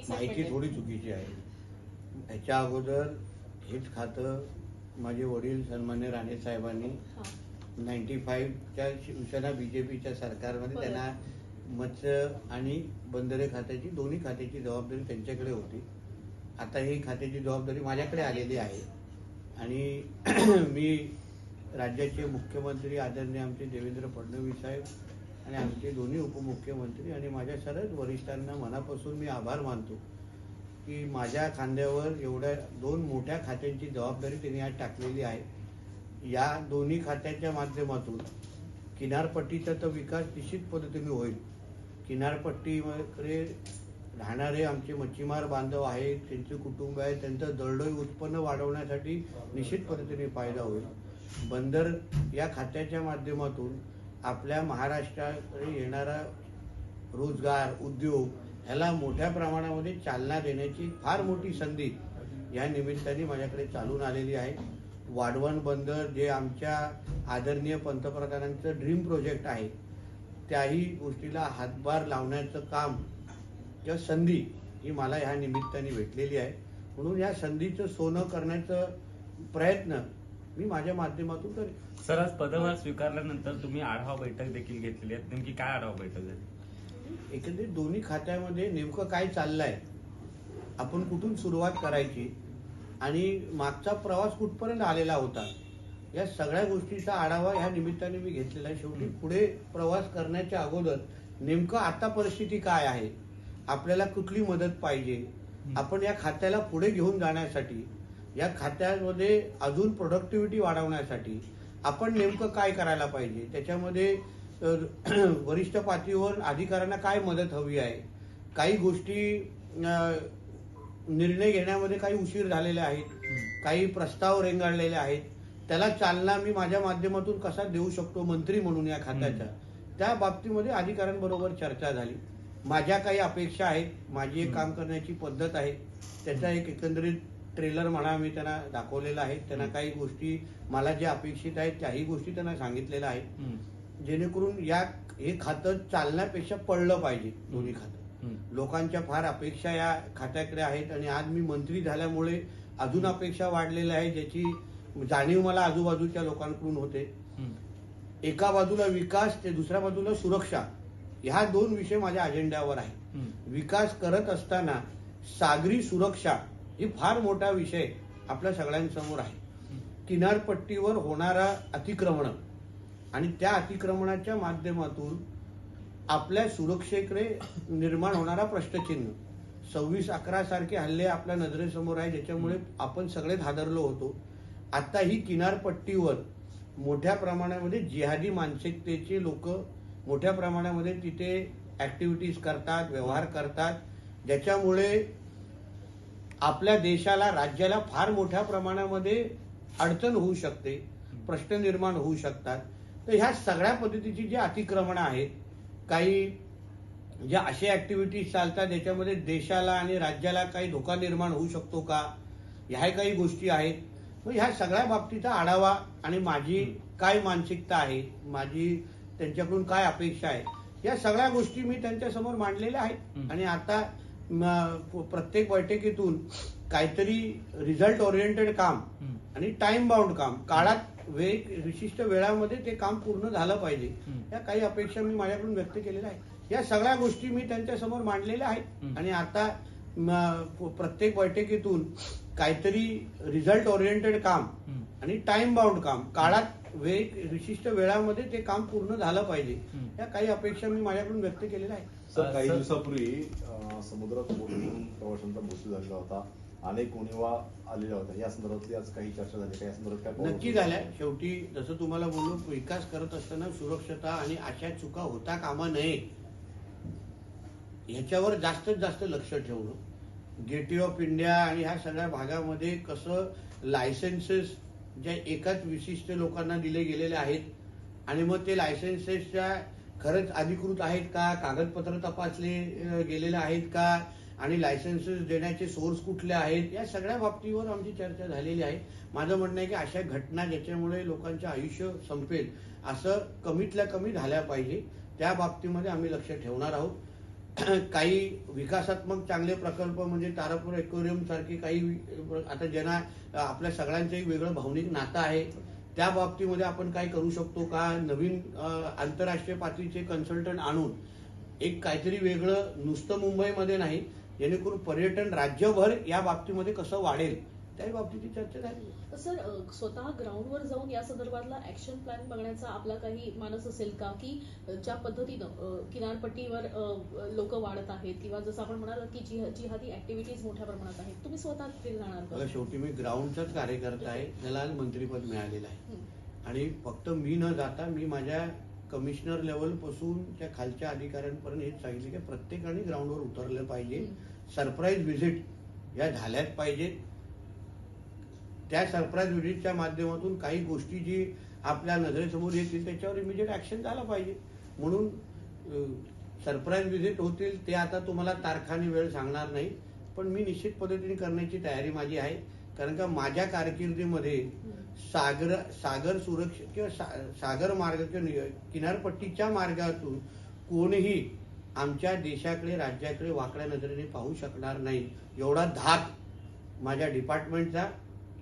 माहिती थोडी चुकीची आहे. याच्या अगोदर हेच खातं माझे वडील सन्मान्य राणे साहेबांनी 95च्या शिवसेना बीजेपीच्या सरकारमध्ये त्यांना मत्स्य आणि बंदरे खात्याची दोन्ही खात्याची जबाबदारी त्यांच्याकडे होती. आता ही खात्याची जबाबदारी माझ्याकडे आलेली आहे आणि मी राज्याचे मुख्यमंत्री आदरणीय आमचे देवेंद्र फडणवीस साहेब आणि आमचे दोन्ही उपमुख्यमंत्री आणि माझ्या सर्व वरिष्ठांना मनापासून मी आभार मानतो की माझ्या खांद्यावर एवढ्या दोन मोठ्या खात्यांची जबाबदारी त्यांनी आज टाकलेली आहे. या दोन्ही खात्याच्या माध्यमातून किनारपट्टीचा तर विकास निश्चित पद्धतीने होईल. किनारपट्टीमध्ये राहणारे आमचे मच्छीमार बांधव आहेत, त्यांचे कुटुंब आहे, त्यांचं दरडोई उत्पन्न वाढवण्यासाठी निश्चित पद्धतीने फायदा होईल. बंदर या खात्याच्या माध्यमातून आपल्या महाराष्ट्राकडे येणारा रोजगार उद्योग ह्याला मोठ्या प्रमाणामध्ये चालना देण्याची फार मोठी संधी या निमित्ताने माझ्याकडे चालून आलेली आहे. वाढवण बंदर जे आमच्या आदरणीय पंतप्रधानांचं ड्रीम प्रोजेक्ट आहे, त्याही गोष्टीला हातभार लावण्याचं काम किंवा संधी ही मला ह्या निमित्ताने भेटलेली आहे. म्हणून या संधीचं सोनं करण्याचा प्रयत्न मी माझ्या माध्यमातून करेन. सर, आज पदभार स्वीकारल्यानंतर तुम्ही आढावा बैठक देखील घेतलेली आहे. नेमकी काय आढावा बैठक झाली? एकंदरीत दोन्ही खात्यामध्ये नेमकं काय चाललंय, आपण कुठून सुरुवात करायची आणि मागचा प्रवास कुठपर्यंत आलेला होता, या सगळ्या गोष्टीचा आढावा ह्या निमित्ताने मी घेतलेला आहे. शेवटी पुढे प्रवास करण्याच्या अगोदर नेमकं आता परिस्थिती काय आहे, आपल्याला कुठली मदत पाहिजे, आपण या खात्याला पुढे घेऊन जाण्यासाठी, या खात्यामध्ये अजून प्रोडक्टिव्हिटी वाढवण्यासाठी आपण नेमकं काय करायला पाहिजे, त्याच्यामध्ये वरिष्ठ पातळीवर अधिकाऱ्यांना काय मदत हवी आहे, काही गोष्टी निर्णय घेण्यामध्ये काही उशीर झालेले आहेत, काही प्रस्ताव रेंगाळलेले आहेत, त्याला चालना मी माझ्या माध्यमातून कसा देऊ शकतो मंत्री म्हणून या खात्याच्या, त्या बाबतीमध्ये अधिकाऱ्यांबरोबर चर्चा झाली. माझ्या काही अपेक्षा आहेत, माझी एक काम करण्याची पद्धत आहे, त्याचा एक एकंदरीत ट्रेलर म्हणा मी त्यांना दाखवलेला आहे. त्यांना काही गोष्टी मला ज्या अपेक्षित आहेत त्याही गोष्टी त्यांना सांगितलेल्या आहेत, जेणेकरून हे खातं चालण्यापेक्षा पडलं पाहिजे. दोन्ही खातं लोकांच्या फार अपेक्षा या खात्याकडे आहेत आणि आज मी मंत्री झाल्यामुळे अजून अपेक्षा वाढलेल्या आहे, ज्याची जाणीव मला आजूबाजूच्या लोकांकडून होते. एका बाजूला विकास, ते दुसऱ्या बाजूला सुरक्षा, ह्या दोन विषय माझ्या अजेंड्यावर आहे. विकास करत असताना सागरी सुरक्षा ही फार मोठा विषय आपल्या सगळ्यांसमोर आहे. किनारपट्टीवर होणारा अतिक्रमण आणि त्या अतिक्रमणाच्या माध्यमातून आपल्या सुरक्षेकडे निर्माण होणारा प्रश्नचिन्ह, 26/11 सारखे हल्ले आपल्या नजरेसमोर आहे, ज्याच्यामुळे आपण सगळेच हादरलो होतो. आता ही किनारपट्टीवर मोठ्या प्रमाणामध्ये जिहादी मानसिकतेचे लोक मोठ्या प्रमाणामध्ये तिथे ऍक्टिव्हिटीज करतात, व्यवहार करतात, ज्याच्यामुळे आपल्या देशाला, राज्याला फार मोठ्या प्रमाणामध्ये अडचण होऊ शकते, प्रश्न निर्माण होऊ शकतात. तर ह्या सगळ्या पद्धतीची जी अतिक्रमणं आहेत, काही ज्या अशा ऍक्टिव्हिटीज चालतात ज्याच्यामध्ये देशाला आणि राज्याला काही धोका निर्माण होऊ शकतो का, ह्या काही गोष्टी आहेत. मग ह्या सगळ्या बाबतीचा आढावा आणि माझी काय मानसिकता आहे, माझी त्यांच्याकडून काय अपेक्षा आहे, या सगळ्या गोष्टी मी त्यांच्यासमोर मांडलेल्या आहेत. आणि आता प्रत्येक बैठकीतून काहीतरी रिझल्ट ओरिएंटेड काम आणि टाइम बाउंड काम, काळात विशिष्ट वेळामध्ये ते काम पूर्ण झालं पाहिजे, या काही अपेक्षा मी माझ्याकडून व्यक्त केलेल्या आहेत. या सगळ्या गोष्टी मी त्यांच्यासमोर मांडलेल्या आहेत. आणि आता प्रत्येक बैठकीतून काहीतरी रिझल्ट ओरिएंटेड काम आणि टाइम बाउंड काम, काळात विशिष्ट वेळामध्ये ते काम पूर्ण झालं पाहिजे, या काही अपेक्षा मी माझ्याकडून व्यक्त केलेल्या आहेत. सर, काही दिवसापूर्वी समुद्रात प्रवाशांचा मृत्यू झालेला होता, अनेक उणिवा आलेल्या होत्या, या संदर्भातली आज काही चर्चा झाली का? या संदर्भात काय नक्की झाल्या. शेवटी जसं तुम्हाला बोललो, विकास करत असताना सुरक्षता आणि अशा चुका होता कामा नये ह्याच्यावर जास्तीत जास्त लक्ष ठेवणं. गेटवे ऑफ इंडिया आणि ह्या सगळ्या भागामध्ये कसं लायसन्सेस ज्या एकाच विशिष्ट लोकांना दिले गेलेले आहेत आणि मग ते लायसन्सेसच्या खरंच अधिकृत आहेत का, कागदपत्र तपासले गेलेले आहेत का, आणि लायसन्सेस देण्याचे सोर्स कुठले आहेत, या सगळ्या बाबतीवर आमची चर्चा झालेली आहे. माझं म्हणणं आहे की अशा घटना ज्याच्यामुळे लोकांचं आयुष्य संपेल असं कमीतल्या कमी झाल्या पाहिजे, त्या बाबतीमध्ये आम्ही लक्ष ठेवणार आहोत. काही विकासात्मक चांगले प्रकल्प म्हणजे तारापूर एक्वेरियम सारखे काही आता ज्यांना आपल्या सगळ्यांचं वेगळं भावनिक नातं आहे, त्या बाबतीमध्ये आपण काय करू शकतो का, नवीन आंतरराष्ट्रीय पातळीचे कन्सल्टंट आणून एक काहीतरी वेगळं, नुसतं मुंबईमध्ये नाही, जेणेकरून पर्यटन राज्यभर या बाबतीमध्ये कसं वाढेल त्या बाबतीची चर्चा झाली. सर, स्वतः ग्राउंडवर जाऊन या संदर्भातला ऍक्शन प्लॅन बघण्याचा आपला काही मानस असेल का, की ज्या पद्धतीनं किनारपट्टीवर लोक वाढत आहेत किंवा जसं आपण म्हणाल की जिहादी ऍक्टिव्हिटीज मोठ्या प्रमाणात आहेत, तुम्ही स्वतः तिथे जाणार बघा, का? शेवटी मी ग्राउंडचाच कार्यकर्ता आहे, मला मंत्रीपद मिळालेलं आहे आणि फक्त मी न जाता मी माझ्या कमिशनर लेवल पासून त्या खालच्या अधिकाऱ्यांपर्यंत हेच सांगितले की प्रत्येकाने ग्राउंडवर उतरलं पाहिजे. सरप्राईज व्हिजिट या झाल्याच पाहिजेत. त्या सरप्राईज व्हिजिटच्या माध्यमातून काही गोष्टी जी आपल्या नजरेसमोर येतील त्याच्यावर इमिजिएट ऍक्शन झालं पाहिजे. म्हणून सरप्राईज व्हिजिट होतील ते आता तुम्हाला तारखाने वेळ सांगणार नाही, पण मी निश्चित पद्धतीने करण्याची तयारी माझी आहे. कारण का माझ्या कारकिर्दीमध्ये सागर सुरक्षा किंवा सागर मार्ग किंवा किनारपट्टीच्या मार्गातून कोणीही आमच्या देशाकडे, राज्याकडे वाकड्या नजरेने पाहू शकणार नाही, एवढा धाक माझ्या डिपार्टमेंटचा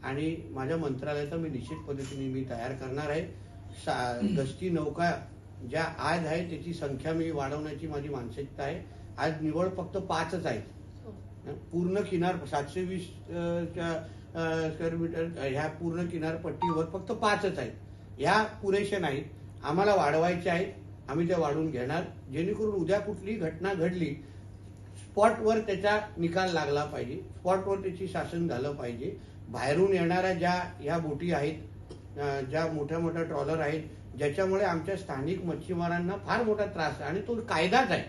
आणि माझ्या मंत्रालयाचा मी निश्चित पद्धतीने मी तयार करणार आहे. गस्ती नौका ज्या आज आहे त्याची संख्या मी वाढवण्याची माझी मानसिकता आहे. आज निवड फक्त 5च आहेत. पूर्ण किनार 720 स्क्वेअर मीटर ह्या पूर्ण किनारपट्टीवर फक्त 5च आहेत. ह्या पुरेशा नाहीत, आम्हाला वाढवायच्या आहेत. आम्ही त्या वाढवून घेणार, जेणेकरून उद्या कुठली घटना घडली स्पॉटवर त्याचा निकाल लागला पाहिजे, स्पॉटवर त्याची शासन झालं पाहिजे. बाहेरून येणाऱ्या ज्या ह्या बोटी आहेत, ज्या मोठ्या मोठ्या ट्रॉलर आहेत, ज्याच्यामुळे आमच्या स्थानिक मच्छीमारांना फार मोठा त्रास आहे आणि तो कायदाच आहे.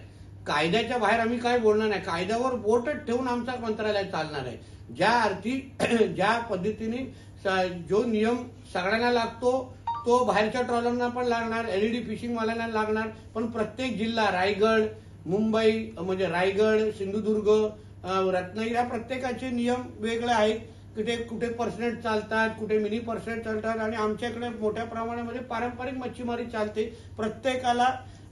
कायद्याच्या बाहेर आम्ही काय बोलणार नाही. कायद्यावर बोटच ठेवून आमचा मंत्रालय चालणार आहे. ज्या अर्थी ज्या पद्धतीने जो नियम सगळ्यांना लागतो तो बाहेरच्या ट्रॉलरना पण लागणार, एलईडी फिशिंग वाल्यांना लागणार. पण प्रत्येक जिल्हा, रायगड, मुंबई म्हणजे रायगड, सिंधुदुर्ग, रत्नागिरी, या प्रत्येकाचे नियम वेगळे आहेत. कुठे कुठे पर्सनेट चालतात, कुठे मिनी पर्सनेट चालतात आणि आमच्याकडे मोठ्या प्रमाणामध्ये पारंपरिक मच्छीमारी चालते. प्रत्येकाला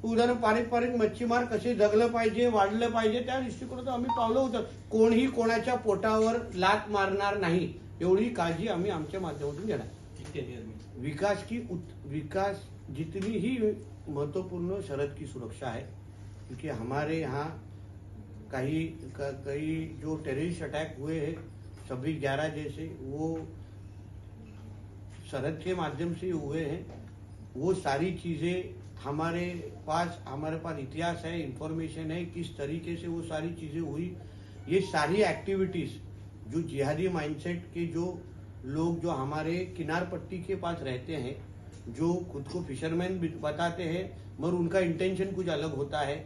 उदाहरण पारंपरिक मच्छीमार कसे जगलं पाहिजे, वाढलं पाहिजे, त्या दृष्टिकोनातून आम्ही पावलं होतं. कोणीही कोणाच्या पोटावर लात मारणार नाही, एवढी काळजी आम्ही आमच्या माध्यमातून घेणार. विकास जितनी ही महत्वपूर्ण शरत की सुरक्षा है, क्योंकि हमारे यहाँ कई जो टेररिस्ट अटैक हुए हैं 26/11 जैसे, वो सरहद के माध्यम से हुए हैं. वो सारी चीजें हमारे पास इतिहास है, इंफॉर्मेशन है किस तरीके से वो सारी चीजें हुई. ये सारी एक्टिविटीज जो जिहादी माइंडसेट के जो लोग जो हमारे किनार पट्टी के पास रहते हैं, जो खुद को फिशरमैन बताते हैं मगर उनका इंटेंशन कुछ अलग होता है,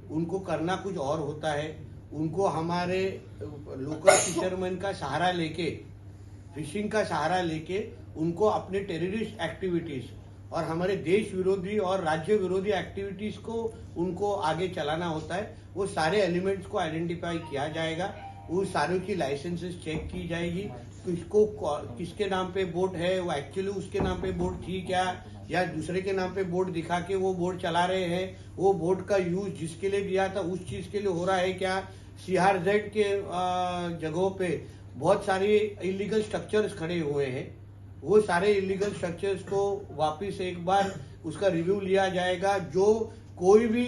उनको करना कुछ और होता है. उनको हमारे लोकल फिशरमैन का सहारा लेके, फिशिंग का सहारा लेके उनको अपने टेररिस्ट एक्टिविटीज और हमारे देश विरोधी और राज्य विरोधी एक्टिविटीज को उनको आगे चलाना होता है. वो सारे एलिमेंट्स को आइडेंटिफाई किया जाएगा, वो सारों की लाइसेंसेस चेक की जाएगी. किसके नाम पे बोट है, वो एक्चुअली उसके नाम पे बोट थी क्या, या दूसरे के नाम पे बोट दिखा के वो बोट चला रहे हैं, वो बोट का यूज जिसके लिए दिया था उस चीज के लिए हो रहा है क्या. CRZ के जगहों पे बहुत सारे इलीगल स्ट्रक्चर्स खड़े हुए हैं. वो सारे इलीगल स्ट्रक्चर्स को वापस एक बार उसका रिव्यू लिया जाएगा. जो कोई भी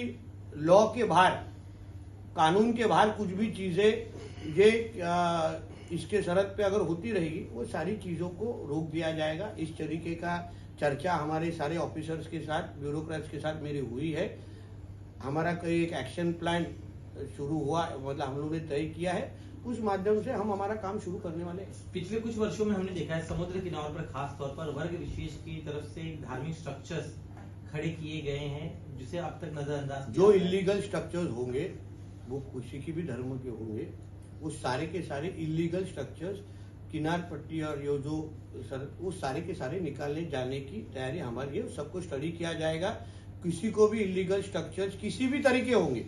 लॉ के बाहर, कानून के बाहर कुछ भी चीजें ये इसके सरहद पे अगर होती रहेगी वो सारी चीजों को रोक दिया जाएगा. इस तरीके का चर्चा हमारे सारे ऑफिसर्स के साथ, ब्यूरोक्रेट्स के साथ मेरी हुई है. हमारा कोई एक एक्शन प्लान शुरू हुआ, मतलब हम लोगों ने तय किया है, उस माध्यम से हम हमारा काम शुरू करने वाले हैं. पिछले कुछ वर्षों में हमने देखा है समुद्र किनारों पर खास तौर पर वर्ग विशेष की तरफ से धार्मिक स्ट्रक्चर्स खड़े किए गए हैं जिसे अब तक नजरअंदाज जो इलीगल स्ट्रक्चर्स होंगे वो किसी की भी धर्म के होंगे, वो सारे के सारे इलीगल स्ट्रक्चर्स किनार पट्टी और ये जो वो सारे के सारे निकालने जाने की तैयारी हमारी है. सबको स्टडी किया जाएगा. किसी को भी इलीगल स्ट्रक्चर्स किसी भी तरीके होंगे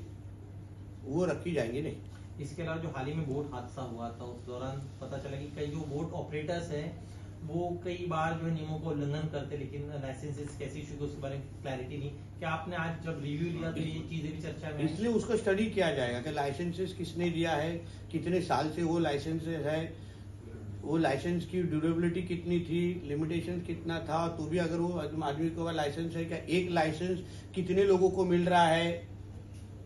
वो रखी जाएंगे नहीं. इसके अलावा जो हाल ही में बोट हादसा हुआ था उस दौरान पता चला कि कई जो बोट ऑपरेटर्स हैं वो कई बार जो है नियमों का उल्लंघन करते, लेकिन लाइसेंसेस कैसे इशू उसके बारे में क्लैरिटी नहीं। क्या आपने आज जब रिव्यू लिया तो ये चीजें भी चर्चा में आई? इसलिए उसका स्टडी किया जाएगा कि लाइसेंसेस किसने दिया है, कितने साल से वो लाइसेंसेस है, वो लाइसेंस की ड्यूरेबिलिटी कितनी थी, लिमिटेशन कितना था, तो भी अगर वो आदमी के पास लाइसेंस है क्या, एक लाइसेंस कितने लोगों को मिल रहा है,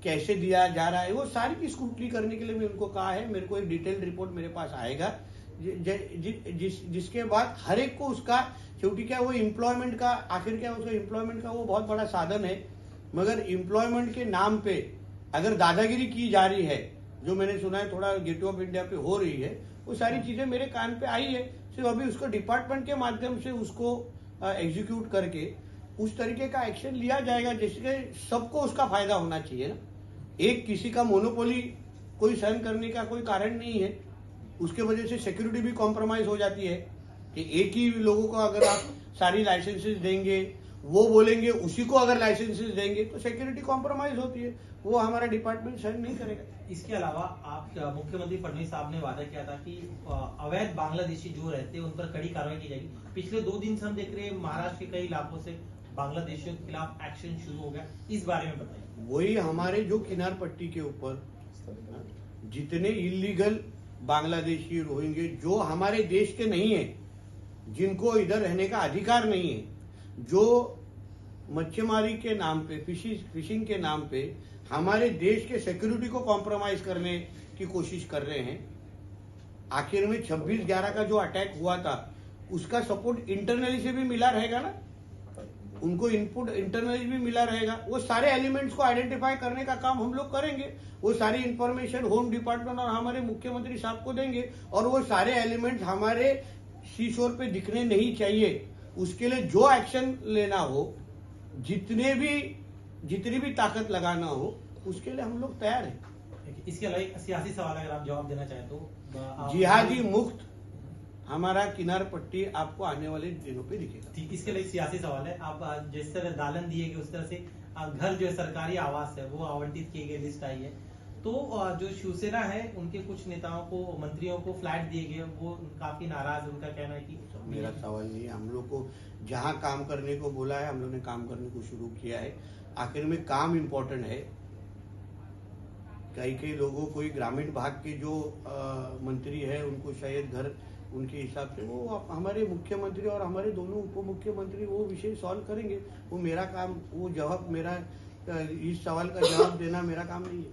कैसे दिया जा रहा है, वो सारी की स्क्रूटनी करने के लिए मैं उनको कहा है। मेरे को एक डिटेल्ड रिपोर्ट मेरे पास आएगा जिसके बाद हर एक को उसका क्योंकि क्या वो एम्प्लॉयमेंट का आखिर क्या उसका एम्प्लॉयमेंट का वो बहुत बड़ा साधन है, मगर एम्प्लॉयमेंट के नाम पे अगर दादागिरी की जा रही है, जो मैंने सुना है थोड़ा गेटवे ऑफ इंडिया पे हो रही है, वो सारी चीजें मेरे कान पे आई है। सिर्फ अभी उसको डिपार्टमेंट के माध्यम से उसको एग्जीक्यूट करके उस तरीके का एक्शन लिया जाएगा जिसके सबको उसका फायदा होना चाहिए ना। एक किसी का मोनोपोली कोई सहन करने का कोई कारण नहीं है, उसके वजह से सिक्योरिटी भी कॉम्प्रोमाइज हो जाती है कि एक ही लोगों को अगर आप सारी लाइसेंसेस देंगे, वो बोलेंगे उसी को अगर लाइसेंसेस देंगे तो सिक्योरिटी कॉम्प्रोमाइज होती है, वो हमारा डिपार्टमेंट सहन नहीं करेगा। इसके अलावा आप मुख्यमंत्री फडणवीस साहब ने वादा किया था कि अवैध बांग्लादेशी जो रहते हैं उन पर कड़ी कार्रवाई की जाएगी। पिछले 2 दिन से हम देख रहे हैं महाराष्ट्र के कई इलाकों से बांग्लादेशियों के खिलाफ एक्शन शुरू हो गया, इस बारे में बताइए। वही हमारे जो किनार पट्टी के ऊपर जितने इलीगल बांग्लादेशी रोहिंगे जो हमारे देश के नहीं है, जिनको इधर रहने का अधिकार नहीं है, जो मच्छीमारी के नाम पे फिशिंग के नाम पे हमारे देश के सिक्योरिटी को कॉम्प्रोमाइज करने की कोशिश कर रहे हैं। आखिर में 26/11 का जो अटैक हुआ था उसका सपोर्ट इंटरनली से भी मिला रहेगा ना, उनको इनपुट इंटरनली भी मिला रहेगा। वो सारे एलिमेंट्स को आइडेंटिफाई करने का काम हम लोग करेंगे, वो सारी इंफॉर्मेशन होम डिपार्टमेंट और हमारे मुख्यमंत्री साहब को देंगे, और वो सारे एलिमेंट्स हमारे सी शोर पे दिखने नहीं चाहिए। उसके लिए जो एक्शन लेना हो, जितनी भी ताकत लगाना हो, उसके लिए हम लोग तैयार हैं। इसके अलावा एक सियासी सवाल अगर आप जवाब देना चाहें तो जिहादी मुक्त हमारा किनार पट्टी आपको आने वाले दिनों पे दिखेगा। ठीक, इसके लिए एक सियासी सवाल है। आप जिस तरह दालन दिए गए उस तरह से घर जो है सरकारी आवास है वो आवंटित किए गए, लिस्ट आई है, तो जो शिवसेना है उनके कुछ नेताओं को, मंत्रियों को फ्लैट दिए गए, वो काफी नाराज है। उनका कहना है कि मेरा सवाल नहीं है, हम लोग को जहां काम करने को बोला है हम लोग ने काम करने को शुरू किया है। आखिर में काम इम्पोर्टेंट है। कई लोगों कोई ग्रामीण भाग के जो मंत्री है उनको शायद घर उनके हिसाब से वो हमारे मुख्यमंत्री और हमारे दोनों उप मुख्यमंत्री वो विषय सॉल्व करेंगे। वो मेरा काम, वो जवाब मेरा इस सवाल का जवाब देना मेरा काम नहीं है।